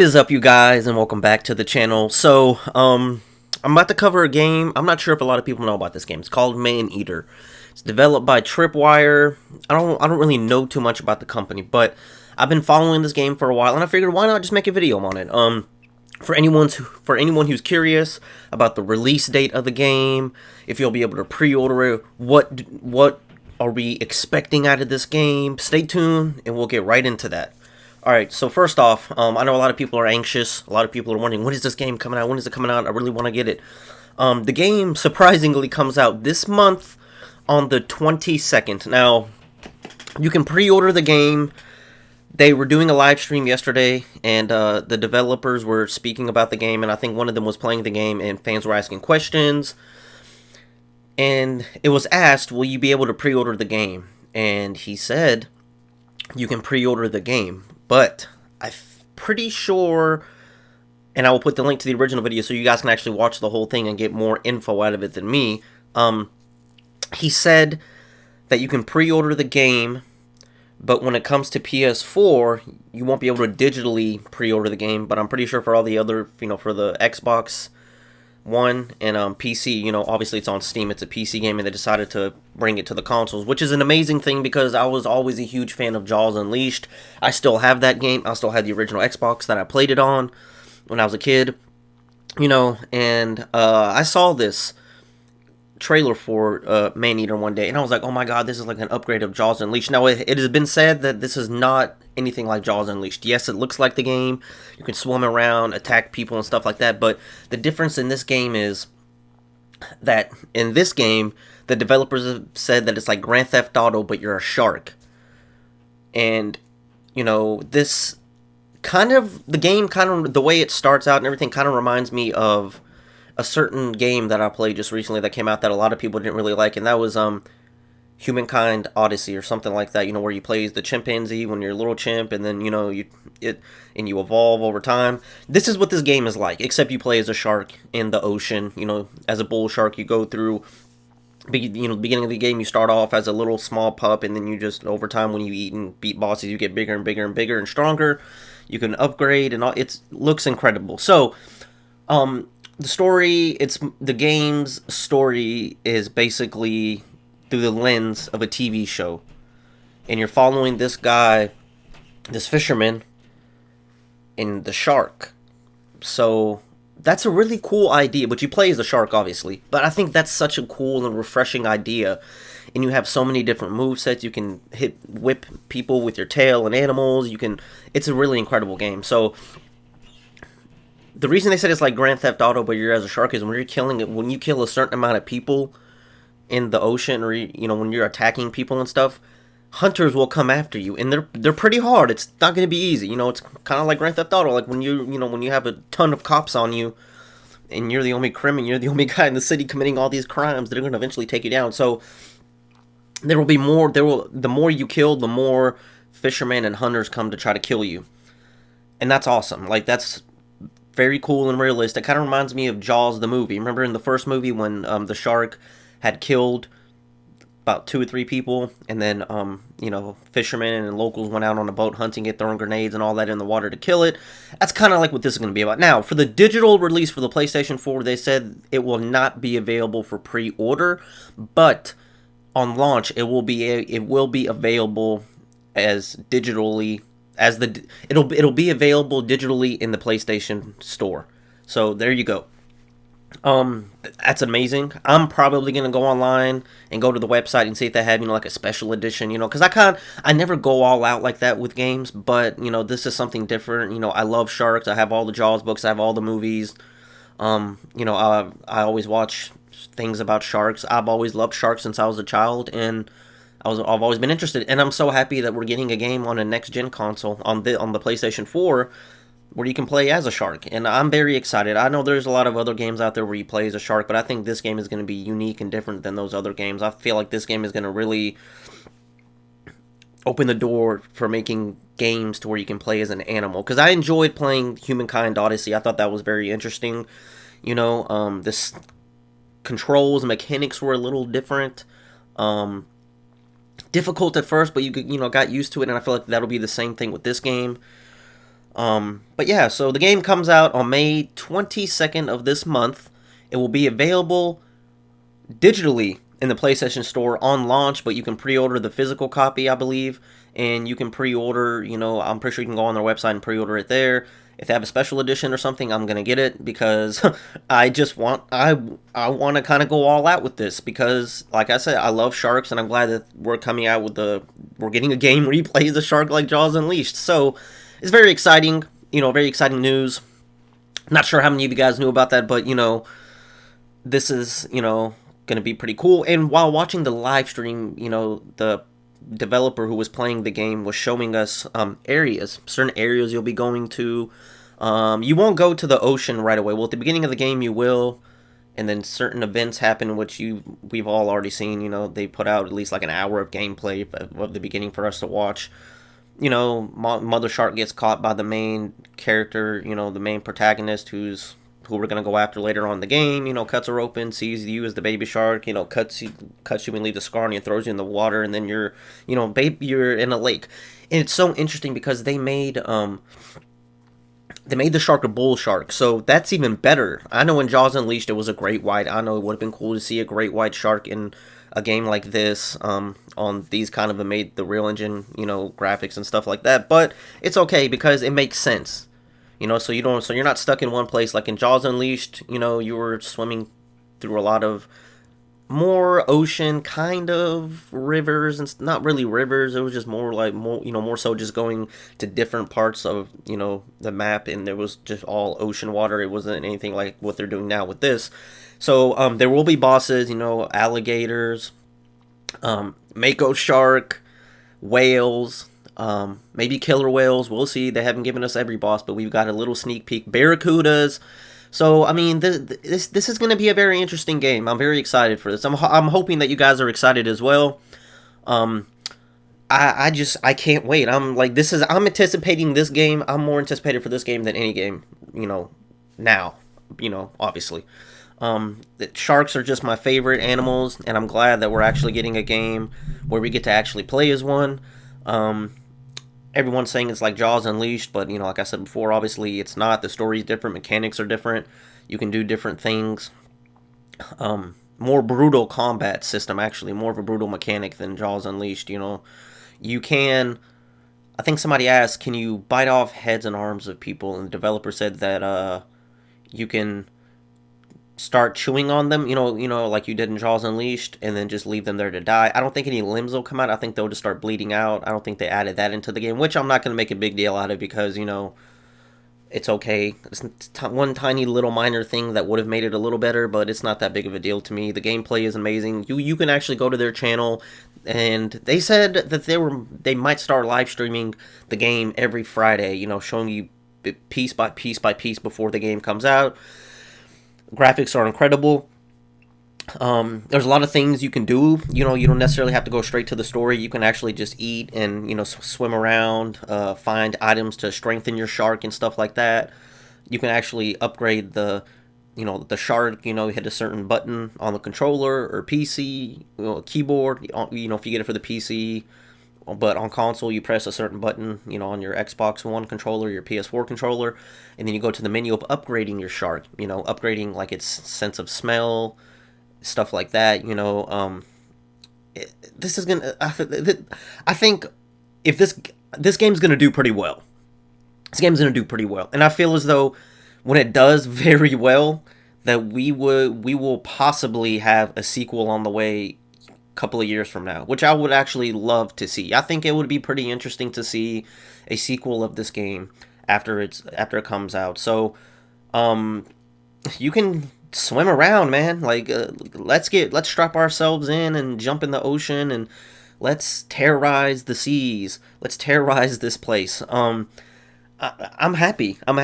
is up, you guys, and welcome back to the channel. I'm about to cover a game. I'm not sure if a lot of people know about this game. It's called ManEater. It's developed by Tripwire. I don't really know too much about the company, but I've been following this game for a while, and I figured why not just make a video on it. For anyone who's curious about the release date of the game, if you'll be able to pre-order it, what are we expecting out of this game? Stay tuned, and we'll get right into that. Alright, so first off, I know a lot of people are anxious. A lot of people are wondering, when is this game coming out? When is it coming out? I really want to get it. The game, surprisingly, comes out this month on the 22nd. Now, you can pre-order the game. They were doing a live stream yesterday, and the developers were speaking about the game, and I think one of them was playing the game, and fans were asking questions. And it was asked, will you be able to pre-order the game? And he said, you can pre-order the game. But I'm pretty sure, and I will put the link to the original video so you guys can actually watch the whole thing and get more info out of it than me. He said that you can pre-order the game, but when it comes to PS4, you won't be able to digitally pre-order the game. But I'm pretty sure for all the other, for the Xbox One and PC, obviously it's on Steam, it's a PC game, and they decided to bring it to the consoles, which is an amazing thing because I was always a huge fan of Jaws Unleashed. I still have that game. I still have the original Xbox that I played it on when I was a kid, and I saw this trailer for ManEater one day, and I was like, oh my god, this is like an upgrade of Jaws Unleashed. Now, it has been said that this is not anything like Jaws Unleashed. Yes, it looks like the game. You can swim around, attack people and stuff like that, but the difference in this game is that in this game, the developers have said that it's like Grand Theft Auto, but you're a shark. And, this the game the way it starts out and everything kind of reminds me of a certain game that I played just recently that came out that a lot of people didn't really like, and that was Humankind Odyssey or something like that, where you play as the chimpanzee when you're a little chimp, and then you evolve over time. This is what this game is like, except you play as a shark in the ocean. As a bull shark, you go through the beginning of the game, you start off as a little small pup, and then you just, over time, when you eat and beat bosses, you get bigger and bigger and bigger and stronger. You can upgrade, and it looks incredible. So the game's story is basically through the lens of a TV show, and you're following this guy, this fisherman, and the shark. So that's a really cool idea, but you play as a shark, obviously, but I think that's such a cool and refreshing idea, and you have so many different movesets. You can whip people with your tail and animals. It's a really incredible game. So the reason they said it's like Grand Theft Auto, but you're as a shark, is when you kill a certain amount of people in the ocean, or when you're attacking people and stuff, hunters will come after you, and they're pretty hard. It's not going to be easy. It's kind of like Grand Theft Auto, like when you have a ton of cops on you, and you're the only criminal, you're the only guy in the city committing all these crimes. They're going to eventually take you down. So there will be more. The more you kill, the more fishermen and hunters come to try to kill you, and that's awesome. Like, that's very cool and realistic. Kind of reminds me of Jaws the movie. Remember in the first movie when the shark had killed about 2 or 3 people, and then fishermen and locals went out on a boat hunting it, throwing grenades and all that in the water to kill it. That's kind of like what this is going to be about. Now, for the digital release for the PlayStation 4, they said it will not be available for pre-order, but on launch it will be available as digitally. It'll be available digitally in the PlayStation Store. So there you go. That's amazing. I'm probably gonna go online and go to the website and see if they have like a special edition. Because I never go all out like that with games, but this is something different. I love sharks. I have all the Jaws books. I have all the movies. I always watch things about sharks. I've always loved sharks since I was a child, and I've always been interested, and I'm so happy that we're getting a game on a next-gen console, on the PlayStation 4, where you can play as a shark, and I'm very excited. I know there's a lot of other games out there where you play as a shark, but I think this game is going to be unique and different than those other games. I feel like this game is going to really open the door for making games to where you can play as an animal, because I enjoyed playing Humankind Odyssey. I thought that was very interesting. This controls and mechanics were a little different. Difficult at first, but you got used to it, and I feel like that'll be the same thing with this game. But yeah, so the game comes out on May 22nd of this month. It will be available digitally in the PlayStation Store on launch, but you can pre-order the physical copy, I believe, and you can pre-order, I'm pretty sure you can go on their website and pre-order it there. If they have a special edition or something, I'm gonna get it because I want to kind of go all out with this because, like I said, I love sharks, and I'm glad that we're coming out with we're getting a game where you play as a shark like Jaws Unleashed. So it's very exciting, very exciting news. Not sure how many of you guys knew about that, but this is going to be pretty cool. And while watching the live stream, the developer who was playing the game was showing us certain areas you'll be going to. You won't go to the ocean right away. Well, at the beginning of the game you will, and then certain events happen which we've all already seen. They put out at least like an hour of gameplay of the beginning for us to watch. Mother Shark gets caught by the main character, the main protagonist who we're gonna go after later on in the game. Cuts her open, sees you as the baby shark. Cuts you and leaves a scar on you, and throws you in the water, and then you're in a lake. And it's so interesting because they made the shark a bull shark, so that's even better. I know in Jaws Unleashed it was a great white. I know it would have been cool to see a great white shark in a game like this, on these kind of made the Real Engine, graphics and stuff like that. But it's okay because it makes sense. So you're not stuck in one place like in Jaws Unleashed. You were swimming through a lot of more ocean kind of rivers, and not really rivers. It was just more so just going to different parts of the map, and there was just all ocean water. It wasn't anything like what they're doing now with this. So there will be bosses, alligators, mako shark, whales, maybe killer whales. We'll see. They haven't given us every boss, but we've got a little sneak peek. Barracudas. So I mean, this is going to be a very interesting game. I'm very excited for this. I'm hoping that you guys are excited as well. I can't wait. I'm anticipating this game. I'm more anticipated for this game than any game. Now. Obviously. The sharks are just my favorite animals, and I'm glad that we're actually getting a game where we get to actually play as one. Everyone's saying it's like Jaws Unleashed, but like I said before, obviously it's not. The story's different, mechanics are different, you can do different things. More brutal combat system, actually, more of a brutal mechanic than Jaws Unleashed. You can. I think somebody asked, can you bite off heads and arms of people? And the developer said that you can start chewing on them, like you did in Jaws Unleashed, and then just leave them there to die. I don't think any limbs will come out. I think they'll just start bleeding out. I don't think they added that into the game, which I'm not going to make a big deal out of because, it's okay. It's one tiny little minor thing that would have made it a little better, but it's not that big of a deal to me. The gameplay is amazing. You can actually go to their channel, and they said that they might start live streaming the game every Friday, showing you piece by piece by piece before the game comes out. Graphics are incredible. There's a lot of things you can do. You don't necessarily have to go straight to the story. You can actually just eat and, swim around, find items to strengthen your shark and stuff like that. You can actually upgrade the shark. You hit a certain button on the controller or PC, keyboard, if you get it for the PC. But on console, you press a certain button, on your Xbox One controller, your PS4 controller, and then you go to the menu of upgrading your shark, upgrading like its sense of smell, stuff like that. This is gonna. I think if this game's gonna do pretty well. This game's gonna do pretty well, and I feel as though when it does very well, that we will possibly have a sequel on the way couple of years from now, which I would actually love to see. I think it would be pretty interesting to see a sequel of this game after it comes out. So you can swim around, man. Like let's strap ourselves in and jump in the ocean, and let's terrorize the seas. Let's terrorize this place. I'm happy. I'm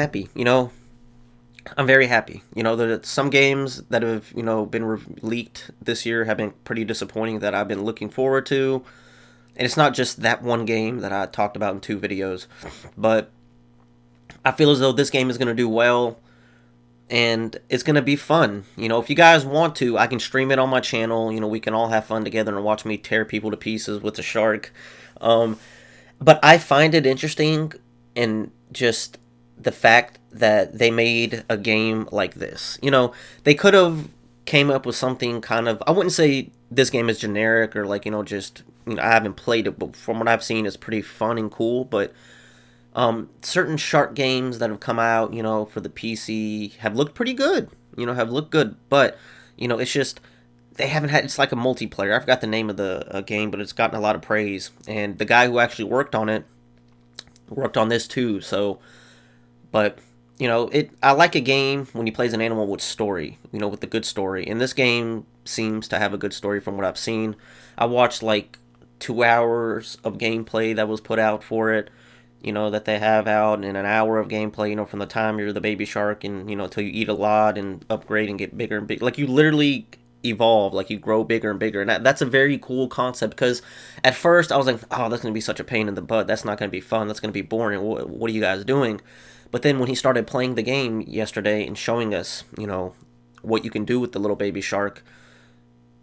very happy. That some games that have, been leaked this year have been pretty disappointing that I've been looking forward to. And it's not just that one game that I talked about in 2 videos. But I feel as though this game is going to do well. And it's going to be fun. If you guys want to, I can stream it on my channel. We can all have fun together and watch me tear people to pieces with a shark. But I find it interesting, and just the fact that they made a game like this. You know, they could have came up with something kind of, I wouldn't say this game is generic or like, you know, just, you know, I haven't played it, but from what I've seen, it's pretty fun and cool. But certain shark games that have come out, you know, for the PC have looked pretty good. You know, have looked good, but you know, it's just they haven't had. It's like a multiplayer. I forgot the name of the game, but it's gotten a lot of praise. And the guy who actually worked on it worked on this too. So, but you know, I like a game when he plays an animal with story. You know, with a good story. And this game seems to have a good story from what I've seen. I watched like 2 hours of gameplay that was put out for it, you know, that they have out, and an hour of gameplay, you know, from the time you're the baby shark and, you know, until you eat a lot and upgrade and get bigger and bigger. Like, you literally evolve, like, you grow bigger and bigger. And that's a very cool concept, because at first I was like, oh, that's going to be such a pain in the butt. That's not going to be fun. That's going to be boring. What are you guys doing? But then when he started playing the game yesterday and showing us, you know, what you can do with the little baby shark,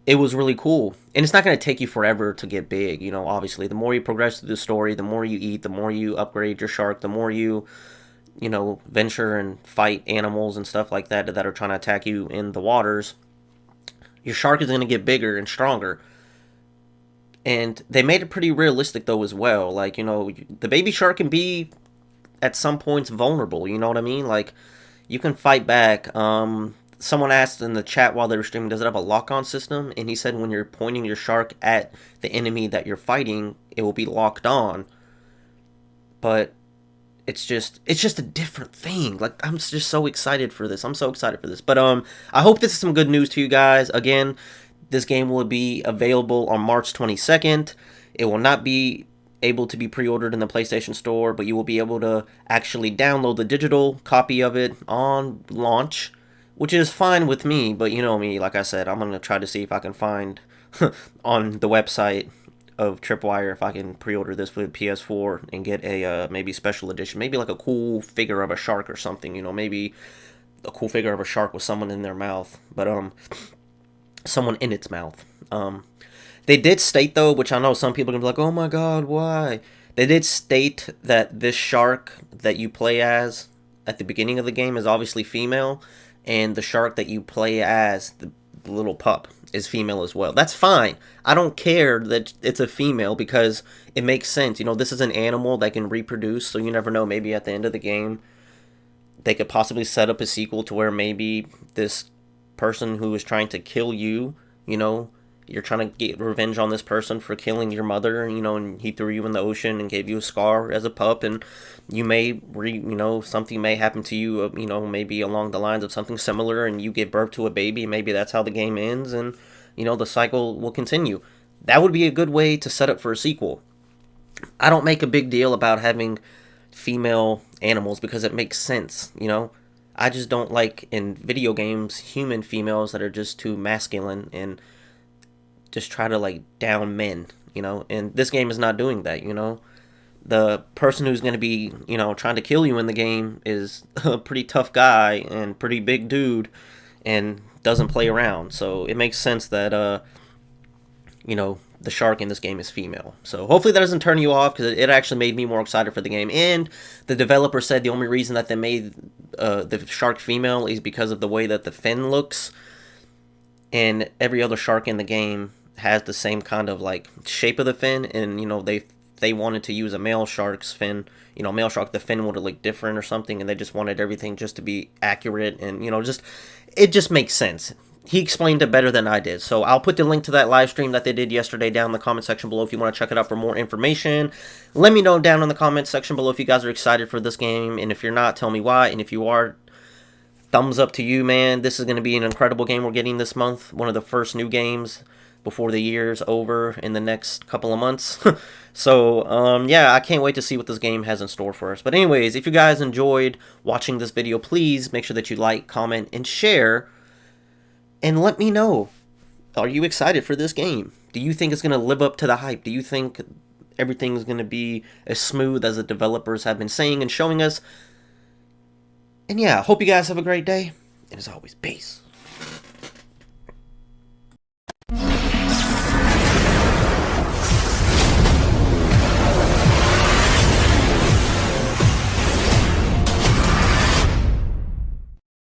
it was really cool. And it's not going to take you forever to get big, you know, obviously. The more you progress through the story, the more you eat, the more you upgrade your shark, the more you know, venture and fight animals and stuff like that that are trying to attack you in the waters, your shark is going to get bigger and stronger. And they made it pretty realistic, though, as well. Like, you know, the baby shark can be, at some points, vulnerable, you know what I mean? Like, you can fight back. Someone asked in the chat while they were streaming, does it have a lock-on system? And he said when you're pointing your shark at the enemy that you're fighting, it will be locked on. But it's just a different thing. Like, I'm just so excited for this. I'm so excited for this. But I hope this is some good news to you guys. Again, this game will be available on March 22nd. It will not be able to be pre-ordered in the PlayStation Store, but you will be able to actually download the digital copy of it on launch, which is fine with me. But you know me, like I said, I'm going to try to see if I can find on the website of Tripwire if I can pre-order this for the PS4 and get a maybe special edition, maybe like a cool figure of a shark or something, you know, maybe a cool figure of a shark with someone in their mouth, but someone in its mouth. They did state, though, which I know some people are going to be like, oh my god, why? They did state that this shark that you play as at the beginning of the game is obviously female, and the shark that you play as, the little pup, is female as well. That's fine. I don't care that it's a female, because it makes sense. You know, this is an animal that can reproduce, so you never know. Maybe at the end of the game, they could possibly set up a sequel to where maybe this person who is trying to kill you, you know, you're trying to get revenge on this person for killing your mother, you know, and he threw you in the ocean and gave you a scar as a pup, and you may, you know, something may happen to you, you know, maybe along the lines of something similar, and you give birth to a baby. Maybe that's how the game ends, and, you know, the cycle will continue. That would be a good way to set up for a sequel. I don't make a big deal about having female animals because it makes sense, you know. I just don't like, in video games, human females that are just too masculine and just try to, like, down men, you know. And this game is not doing that, you know. The person who's going to be, you know, trying to kill you in the game is a pretty tough guy and pretty big dude and doesn't play around. So it makes sense that, you know, the shark in this game is female. So hopefully that doesn't turn you off, because it actually made me more excited for the game. And the developer said the only reason that they made the shark female is because of the way that the fin looks. And every other shark in the game has the same kind of, like, shape of the fin. And, you know, they wanted to use a male shark's fin. You know, male shark, the fin would have looked different or something. And they just wanted everything just to be accurate. And, you know, it just makes sense. He explained it better than I did. So I'll put the link to that live stream that they did yesterday down in the comment section below if you want to check it out for more information. Let me know down in the comment section below if you guys are excited for this game. And if you're not, tell me why. And if you are, thumbs up to you, man. This is going to be an incredible game we're getting this month. One of the first new games before the year's over in the next couple of months. So, yeah, I can't wait to see what this game has in store for us. But anyways, if you guys enjoyed watching this video, please make sure that you like, comment, and share. And let me know, are you excited for this game? Do you think it's going to live up to the hype? Do you think everything's going to be as smooth as the developers have been saying and showing us? And yeah, hope you guys have a great day. And as always, peace.